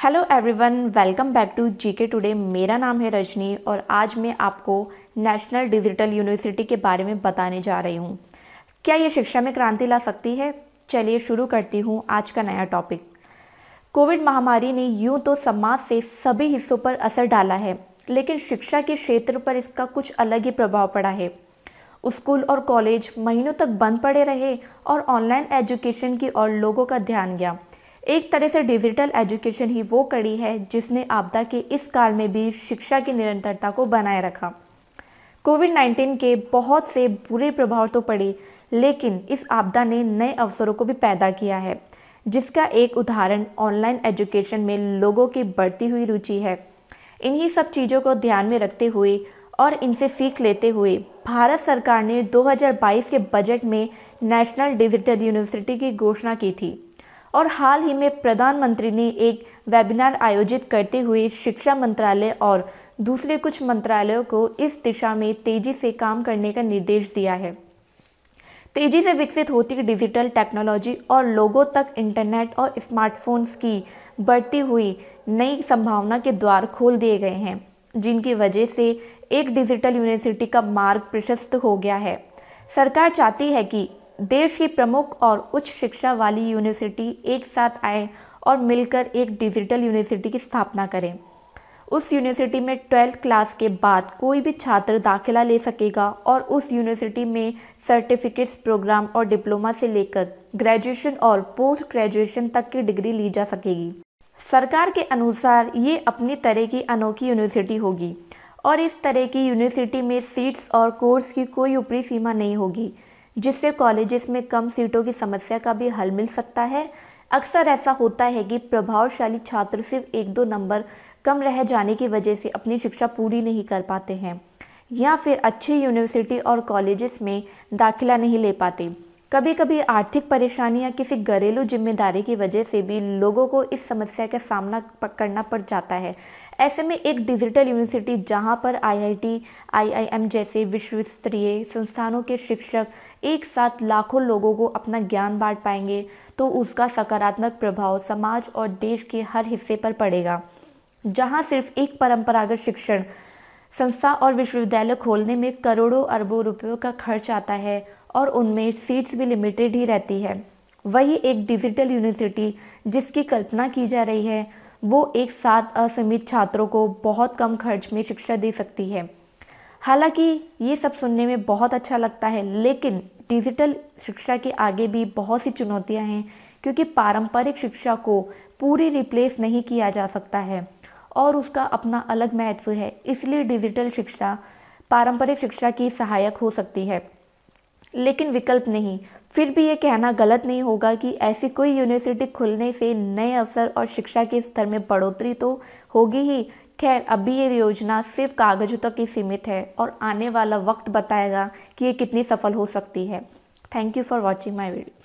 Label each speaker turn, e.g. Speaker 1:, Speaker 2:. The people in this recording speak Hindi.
Speaker 1: Hello everyone, welcome back to GK today. मेरा नाम है रजनी और आज मैं आपको नेशनल डिजिटल यूनिवर्सिटी के बारे में बताने जा रही हूँ। क्या ये शिक्षा में क्रांति ला सकती है? चलिए शुरू करती हूँ आज का नया टॉपिक। कोविड महामारी ने यूं तो समाज से सभी हिस्सों पर असर डाला है, लेकिन शिक्षा के क्षेत्र पर इसका कुछ अलग ही प्रभाव पड़ा है। स्कूल और कॉलेज महीनों तक बंद पड़े रहे और ऑनलाइन एजुकेशन की ओर लोगों का ध्यान गया। एक तरह से डिजिटल एजुकेशन ही वो कड़ी है जिसने आपदा के इस काल में भी शिक्षा की निरंतरता को बनाए रखा। कोविड-19 के बहुत से बुरे प्रभाव तो पड़े, लेकिन इस आपदा ने नए अवसरों को भी पैदा किया है, जिसका एक उदाहरण ऑनलाइन एजुकेशन में लोगों की बढ़ती हुई रुचि है। इन्हीं सब चीज़ों को ध्यान में रखते हुए और इनसे सीख लेते हुए भारत सरकार ने 2022 के बजट में नेशनल डिजिटल यूनिवर्सिटी की घोषणा की थी और हाल ही में प्रधानमंत्री ने एक वेबिनार आयोजित करते हुए शिक्षा मंत्रालय और दूसरे कुछ मंत्रालयों को इस दिशा में तेजी से काम करने का निर्देश दिया है। तेजी से विकसित होती डिजिटल टेक्नोलॉजी और लोगों तक इंटरनेट और स्मार्टफोन्स की बढ़ती हुई नई संभावना के द्वार खोल दिए गए हैं, जिनकी वजह से एक डिजिटल यूनिवर्सिटी का मार्ग प्रशस्त हो गया है। सरकार चाहती है कि देश की प्रमुख और उच्च शिक्षा वाली यूनिवर्सिटी एक साथ आए और मिलकर एक डिजिटल यूनिवर्सिटी की स्थापना करें। उस यूनिवर्सिटी में 12th क्लास के बाद कोई भी छात्र दाखिला ले सकेगा और उस यूनिवर्सिटी में सर्टिफिकेट्स, प्रोग्राम और डिप्लोमा से लेकर ग्रेजुएशन और पोस्ट ग्रेजुएशन तक की डिग्री ली जा सकेगी। सरकार के अनुसार ये अपनी तरह की अनोखी यूनिवर्सिटी होगी और इस तरह की यूनिवर्सिटी में सीट्स और कोर्स की कोई ऊपरी सीमा नहीं होगी, जिससे कॉलेजेस में कम सीटों की समस्या का भी हल मिल सकता है। अक्सर ऐसा होता है कि प्रभावशाली छात्र सिर्फ 1-2 नंबर कम रह जाने की वजह से अपनी शिक्षा पूरी नहीं कर पाते हैं या फिर अच्छी यूनिवर्सिटी और कॉलेजेस में दाखिला नहीं ले पाते। कभी कभी आर्थिक परेशानी या किसी घरेलू जिम्मेदारी की वजह से भी लोगों को इस समस्या का सामना करना पड़ जाता है। ऐसे में एक डिजिटल यूनिवर्सिटी जहां पर IIT, IIM जैसे विश्व स्तरीय संस्थानों के शिक्षक एक साथ लाखों लोगों को अपना ज्ञान बांट पाएंगे, तो उसका सकारात्मक प्रभाव समाज और देश के हर हिस्से पर पड़ेगा। जहां सिर्फ एक परंपरागत शिक्षण संस्था और विश्वविद्यालय खोलने में करोड़ों अरबों रुपयों का खर्च आता है और उनमें सीट्स भी लिमिटेड ही रहती है, वही एक डिजिटल यूनिवर्सिटी जिसकी कल्पना की जा रही है वो एक साथ असीमित छात्रों को बहुत कम खर्च में शिक्षा दे सकती है। हालांकि ये सब सुनने में बहुत अच्छा लगता है, लेकिन डिजिटल शिक्षा के आगे भी बहुत सी चुनौतियां हैं, क्योंकि पारंपरिक शिक्षा को पूरी रिप्लेस नहीं किया जा सकता है और उसका अपना अलग महत्व है। इसलिए डिजिटल शिक्षा पारंपरिक शिक्षा की सहायक हो सकती है, लेकिन विकल्प नहीं। फिर भी ये कहना गलत नहीं होगा कि ऐसी कोई यूनिवर्सिटी खुलने से नए अवसर और शिक्षा के स्तर में बढ़ोतरी तो होगी ही। खैर, अभी ये योजना सिर्फ कागजों तक ही सीमित है और आने वाला वक्त बताएगा कि ये कितनी सफल हो सकती है। Thank you for watching my video.